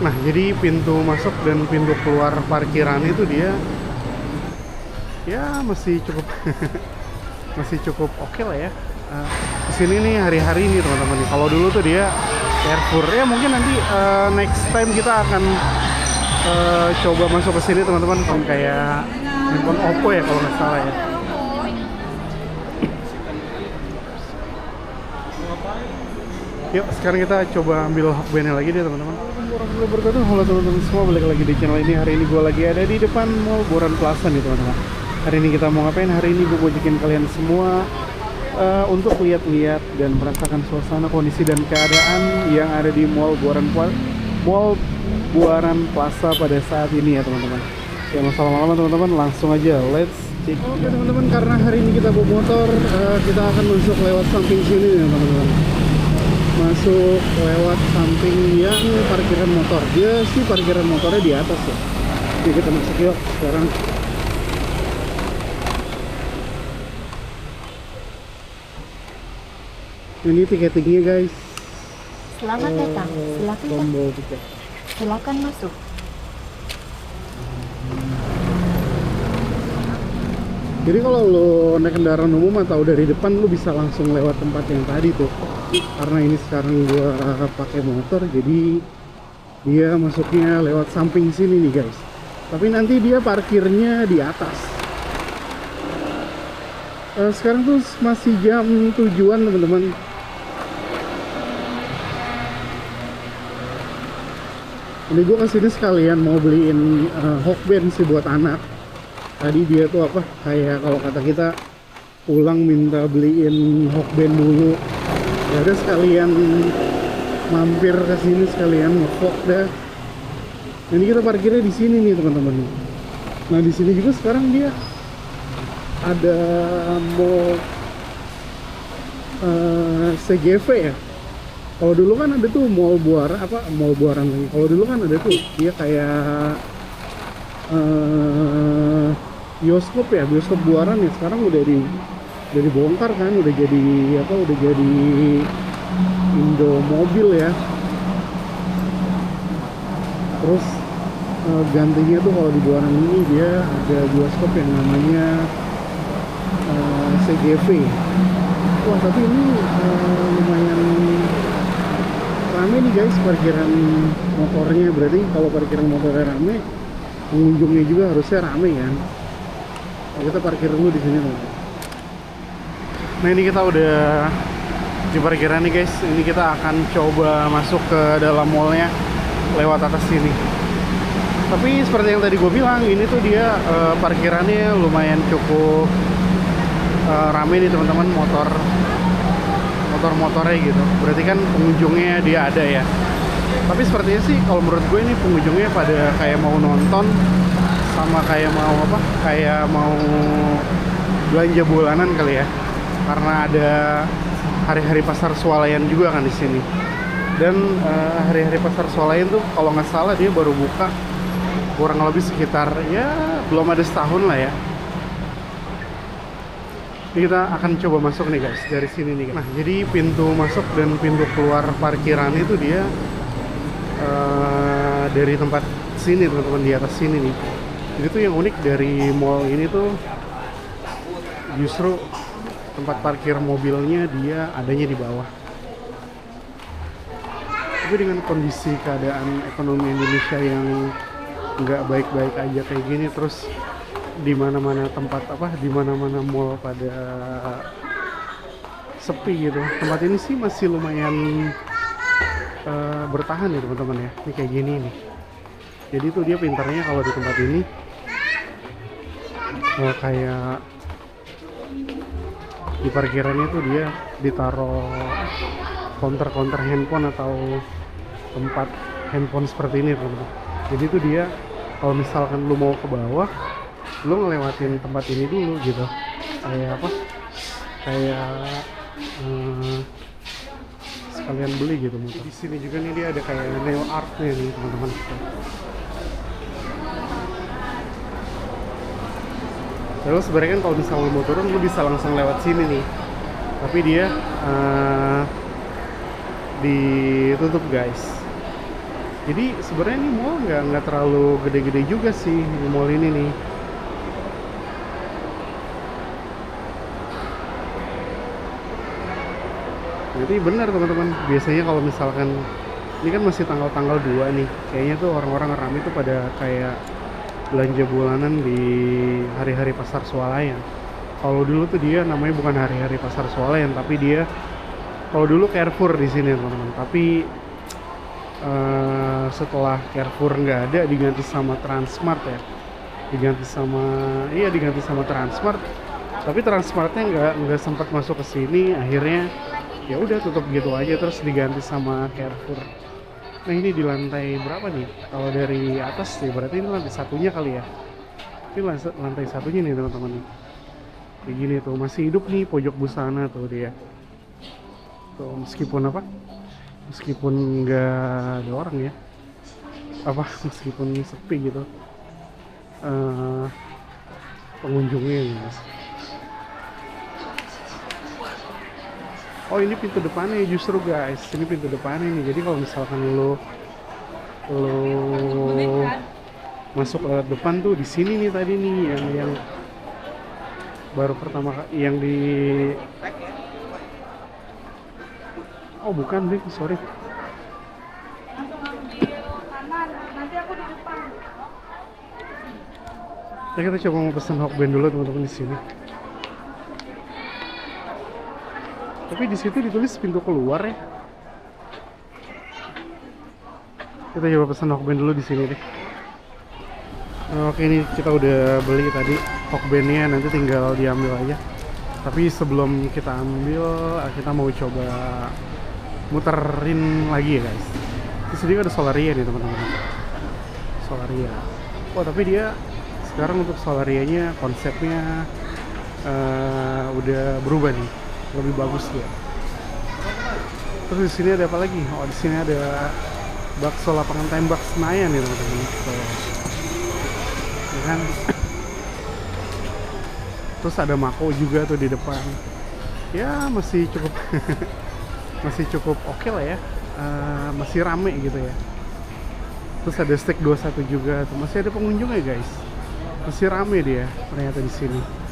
Nah, jadi pintu masuk dan pintu keluar parkiran itu dia ya masih cukup masih cukup oke lah ya. Kesini nih hari-hari nih teman-teman. Kalau dulu tuh dia Carrefour ya, mungkin nanti next time kita akan coba masuk ke sini teman-teman. Kayak handphone Oppo ya kalau nggak salah ya. Yuk sekarang kita coba ambil Hokbennya lagi deh teman-teman. Warahmatullahi wabarakatuh. Halo teman-teman semua, balik lagi di channel ini. Hari ini gue lagi ada di depan Mall Boran Plaza nih teman-teman. Hari ini kita mau ngapain? Hari ini gue bojokin kalian semua untuk lihat-lihat dan merasakan suasana, kondisi dan keadaan yang ada di Mall Buaran Plaza pada saat ini ya teman-teman. Ya masalah lama teman-teman, langsung aja let's check. Oke teman-teman, karena hari ini kita bawa motor, kita akan masuk lewat samping sini ya teman-teman. Masuk lewat samping yang parkiran motor. Dia sih parkiran motornya di atas ya. Jadi kita masuk yuk sekarang. Ini tiketingnya guys. Selamat datang, Tombol tiket. silakan masuk. Jadi kalau lo naik kendaraan umum atau dari depan lo bisa langsung lewat tempat yang tadi tuh. Karena ini sekarang gua pakai motor, jadi dia masuknya lewat samping sini nih guys. Tapi nanti dia parkirnya di atas. Sekarang tuh masih jam 7-an teman-teman. Ini gue kesini sekalian mau beliin Hokben sih buat anak. Tadi dia tuh apa, kayak kalau kata kita pulang minta beliin Hokben dulu. Ya udah sekalian mampir ke sini sekalian ngevlog dah. Ini kita parkirnya di sini nih teman-teman. Nah di sini juga sekarang dia ada mall CGV ya. Kalau dulu kan ada tuh Mall Buaran lagi. Kalau dulu kan ada tuh dia kayak bioskop ya, bioskop Buaran ya. Sekarang udah dibongkar kan, udah jadi Indo Mobil ya. Terus gantinya tuh kalau di Buaran ini dia ada bioskop yang namanya CGV. Wah tapi ini lumayan rame nih guys parkiran motornya. Berarti kalau parkiran motornya rame, pengunjungnya juga harusnya rame kan. Kita parkir dulu di sini teman. Nah ini kita udah di parkiran nih guys. Ini kita akan coba masuk ke dalam mallnya lewat atas sini. Tapi seperti yang tadi gue bilang, ini tuh dia parkirannya lumayan cukup rame nih teman-teman, motor-motornya gitu. Berarti kan pengunjungnya dia ada ya. Tapi sepertinya sih kalau menurut gue ini pengunjungnya pada kayak mau nonton sama kayak mau belanja bulanan kali ya. Karena ada hari-hari pasar swalayan juga kan di sini. Dan hari-hari pasar swalayan tuh kalau nggak salah dia baru buka kurang lebih sekitar ya belum ada setahun lah ya. Kita akan coba masuk nih guys dari sini nih. Nah jadi pintu masuk dan pintu keluar parkiran itu dia dari tempat sini teman-teman, di atas sini nih. Jadi tuh yang unik dari mall ini tuh justru tempat parkir mobilnya dia adanya di bawah. Tapi dengan kondisi keadaan ekonomi Indonesia yang nggak baik-baik aja kayak gini, terus di mana-mana di mana-mana mall pada sepi gitu. Tempat ini sih masih lumayan bertahan ya teman-teman ya. Ini kayak gini nih. Jadi tuh dia pintarnya kalau di tempat ini kayak di parkirannya tuh dia ditaruh counter handphone atau tempat handphone seperti ini teman-teman. Jadi tuh dia kalau misalkan lu mau ke bawah, lu ngelewatin tempat ini dulu gitu. Sekalian beli gitu motor. Di sini juga nih dia ada kayak nail art-nya nih teman-teman. Terus sebenarnya kan kalau misalnya mau turun lu bisa langsung lewat sini nih. Tapi dia ditutup guys. Jadi sebenarnya ini mall nggak terlalu gede-gede juga sih di mall ini nih. Jadi benar teman-teman, biasanya kalau misalkan ini kan masih tanggal-tanggal 2 nih, kayaknya tuh orang-orang rame tuh pada kayak belanja bulanan di hari-hari pasar swalayan. Kalau dulu tuh dia namanya bukan hari-hari pasar swalayan, tapi dia kalau dulu Carrefour di sini teman-teman. Tapi setelah Carrefour nggak ada, diganti sama Transmart ya. Diganti sama Transmart. Tapi Transmartnya nggak sempat masuk ke sini, akhirnya ya udah tutup gitu aja, terus diganti sama Carrefour. Nah ini di lantai berapa nih? Kalau dari atas sih berarti ini lantai satunya kali ya. Ini lantai satunya nih teman-teman. Kayak gini tuh, masih hidup nih pojok busana tuh dia. Tuh meskipun apa? Meskipun nggak ada orang ya. Meskipun sepi gitu. Pengunjungnya ya mas. Oh ini pintu depannya justru guys, ini pintu depannya nih. Jadi kalau misalkan lo masuk lewat depan tuh di sini nih tadi nih yang baru pertama yang di oh bukan deh sorry. Nanti aku di depan. Ya kita coba mau pesen Hokben dulu teman-teman di sini. Tapi di situ ditulis pintu keluar ya. Kita coba pesan Hokben dulu di sini deh. Oke ini kita udah beli tadi Hokbennya, nanti tinggal diambil aja. Tapi sebelum kita ambil, kita mau coba muterin lagi ya guys. Di sini ada Solaria nih teman-teman. Solaria. Oh tapi dia sekarang untuk Solarianya konsepnya udah berubah nih. Lebih bagus ya. Terus di sini ada apa lagi? Oh di sini ada bakso lapangan tembak Senayan nih teman-teman. Ya kan? Terus ada Mako juga tuh di depan. Ya masih cukup masih cukup oke lah ya. Masih rame gitu ya. Terus ada Steak 21 juga tuh. Masih ada pengunjung ya guys. Masih rame dia ternyata di sini.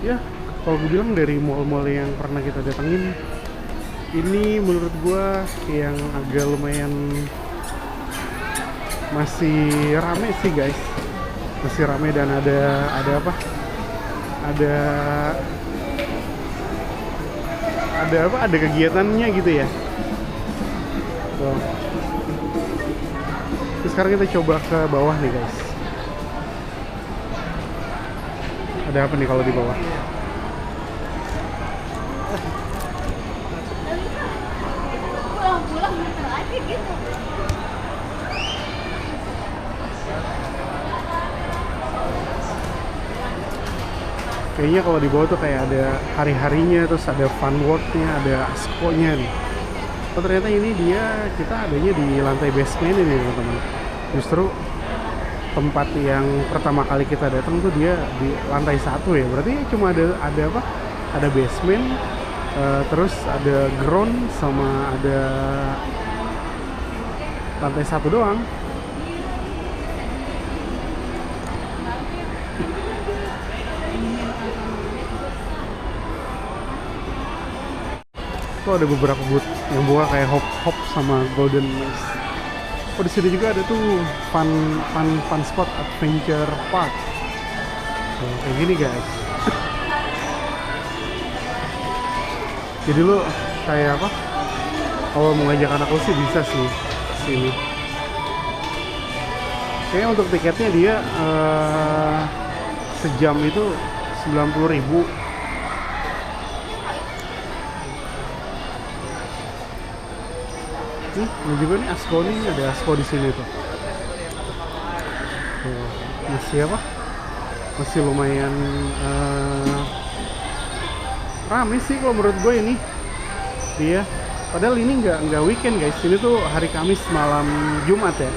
Ya, kalau gue bilang dari mall-mall yang pernah kita datengin, ini menurut gue yang agak lumayan masih rame sih guys, masih rame dan ada apa? Ada kegiatannya gitu ya. Tuh. Terus sekarang kita coba ke bawah nih guys. Ada apa nih kalau di bawah? Pulang-pulang muter aja gitu. Kayaknya kalau di bawah tuh kayak ada hari-harinya, terus ada fun world-nya, ada askonya nih. Oh ternyata ini kita adanya di lantai basement ini teman-teman. Justru tempat yang pertama kali kita datang tuh dia di lantai 1 ya. Berarti cuma ada apa? Ada basement, terus ada ground sama ada lantai 1 doang. Tuh ada beberapa booth yang buka kayak hop sama golden maze. Oh di sini juga ada tuh fun spot adventure park. Tuh, kayak gini guys. Jadi lo kayak apa? Kalau mau ngajak anak lo sih bisa sih sini. Kayaknya untuk tiketnya dia sejam itu 90.000. Ini juga nih Asko nih, ada Asko di sini tuh. Tuh, masih apa? Masih lumayan rame sih kalau menurut gue ini. Iya. Padahal ini nggak weekend guys. Ini tuh hari Kamis malam Jumat ya.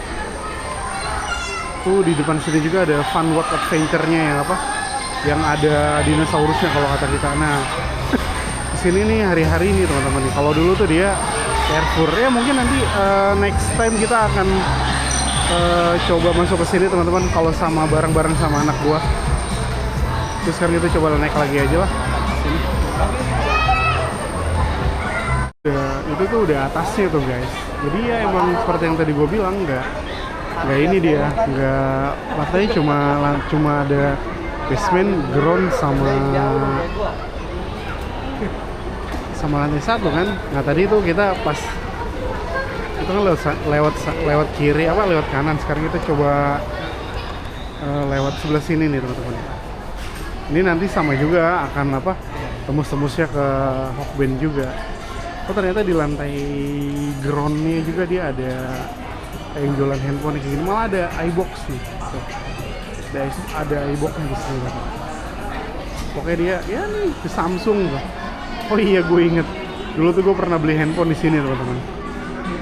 Tuh di depan sini juga ada Fun World Adventure-nya yang apa? Yang ada dinosaurusnya kalau kata kita. Nah, di kesini nih hari-hari nih teman-teman nih. Kalau dulu tuh dia Carrefour ya, mungkin nanti next time kita akan coba masuk ke sini teman-teman kalau sama bareng-bareng sama anak gua. Terus sekarang kita coba naik lagi aja lah sini. Itu tuh udah atasnya tuh guys. Jadi ya emang seperti yang tadi gua bilang, nggak ini dia, nggak lantainya cuma ada basement, ground sama lantai 1 kan. Nah tadi tuh kita pas itu kan lewat kiri lewat kanan. Sekarang kita coba lewat sebelah sini nih teman-teman. Ini nanti sama juga akan tembus-tembusnya ke Hokben juga. Oh ternyata di lantai groundnya juga dia ada yang jualan handphone kayak gini. Malah ada iBox nih. Tuh. Ada iBox-nya di sini. Pokoknya dia ya nih Samsung tuh. Oh iya, gue inget dulu tuh gue pernah beli handphone di sini teman-teman.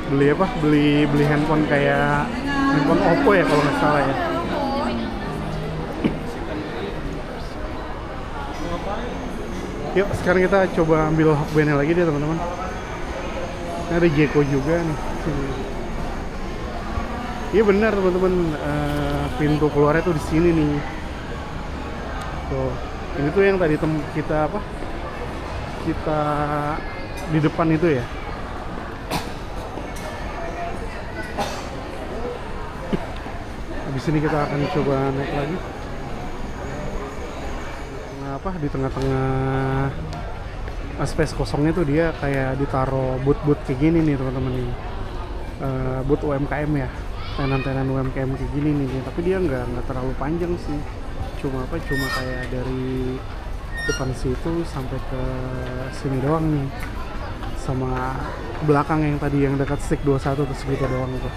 Beli handphone kayak handphone Oppo ya kalau nggak salah ya. Yuk sekarang kita coba ambil Hokben lagi deh teman-teman. Ini ada Jeko juga nih sini. Iya benar teman-teman, pintu keluarnya tuh di sini nih. Tuh, ini tuh yang tadi kita di depan itu ya. Habis ini kita akan coba naik lagi. Di tengah-tengah space kosongnya tuh dia kayak ditaruh booth kayak gini nih teman-teman nih. Booth UMKM ya, tenan-tenan UMKM kayak gini nih. Tapi dia nggak terlalu panjang sih. Cuma kayak dari depan situ sampai ke sini doang nih, sama belakang yang tadi yang dekat Stick 21 terus gitu doang tuh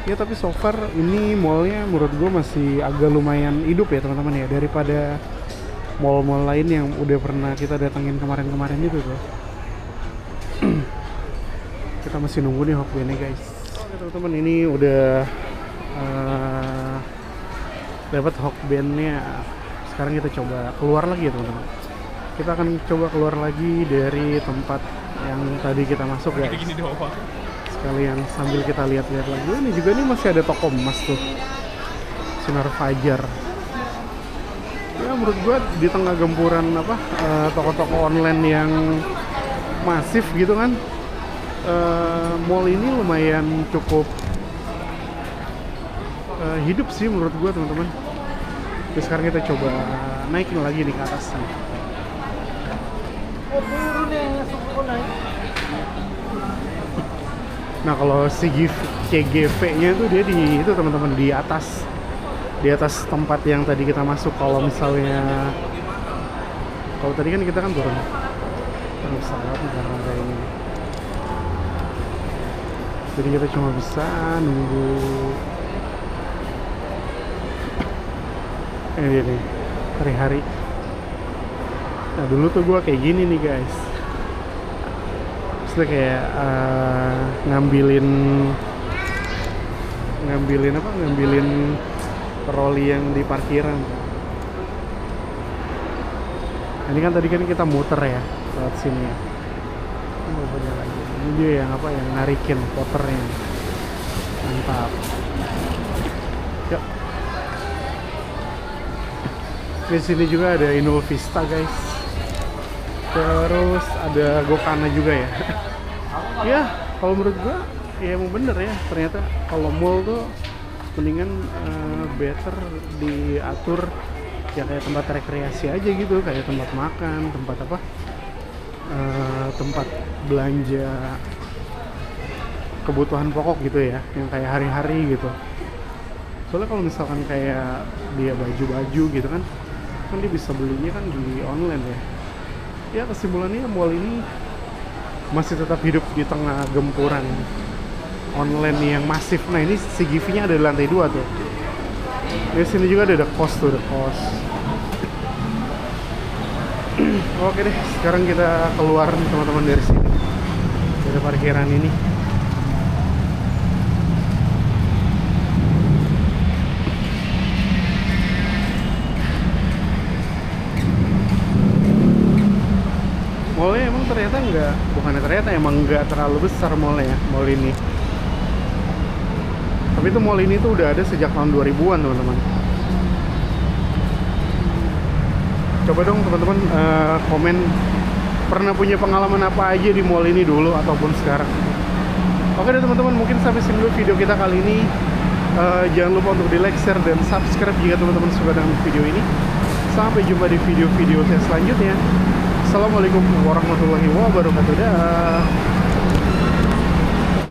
ya. Tapi so far ini mallnya menurut gue masih agak lumayan hidup ya teman-teman ya, daripada mall-mall lain yang udah pernah kita datengin kemarin-kemarin itu tuh. Kita masih nunggu nih Hokben guys. Oke teman-teman, ini udah dapat Hokbennya. Sekarang kita coba keluar lagi ya teman-teman. Kita akan coba keluar lagi dari tempat yang tadi kita masuk guys. Sekalian sambil kita lihat-lihat lagi. Ini juga nih masih ada toko emas tuh, Sinar Fajar. Ya menurut gua di tengah gempuran toko-toko online yang masif gitu kan, mall ini lumayan cukup hidup sih menurut gua teman-teman. Terus sekarang kita coba naikin lagi nih ke atas nih. Nah kalau CGV-nya tuh dia di itu teman-teman, di atas tempat yang tadi kita masuk. Kalau tadi kan kita kan turun pesawat karena kayak ini, jadi kita cuma bisa nunggu. Ini dia nih hari-hari. Nah dulu tuh gue kayak gini nih guys, terus kayak ngambilin troli yang di parkiran. Ini kan tadi kan kita muter ya lewat sini ya. Ini dia yang narikin poternya. Mantap. Yuk. Di sini juga ada Inul Vista guys. Terus ada Gokana juga ya. Ya, kalau menurut gua ya emang bener ya. Ternyata kalau mall tuh mendingan better diatur ya kayak tempat rekreasi aja gitu, kayak tempat makan, tempat belanja kebutuhan pokok gitu ya, yang kayak hari-hari gitu. Soalnya kalau misalkan kayak dia baju-baju gitu kan dia bisa belinya kan di online ya. Ya kesimpulannya mall ini masih tetap hidup di tengah gempuran online yang masif. Nah ini CGV-nya ada di lantai 2 tuh. Di sini juga ada The Cost tuh, The Cost. Oke deh, sekarang kita keluar nih teman-teman dari sini, dari parkiran ini. Mallnya emang ternyata nggak, bukannya ternyata, emang nggak terlalu besar mallnya ya, mall ini. Tapi itu mall ini tuh udah ada sejak tahun 2000-an teman-teman. Coba dong teman-teman komen pernah punya pengalaman apa aja di mall ini dulu ataupun sekarang. Oke deh teman-teman, mungkin sampai sini dulu video kita kali ini. Jangan lupa untuk di like, share, dan subscribe jika teman-teman suka dengan video ini. Sampai jumpa di video-video saya selanjutnya. Assalamualaikum warahmatullahi wabarakatuh. Dah.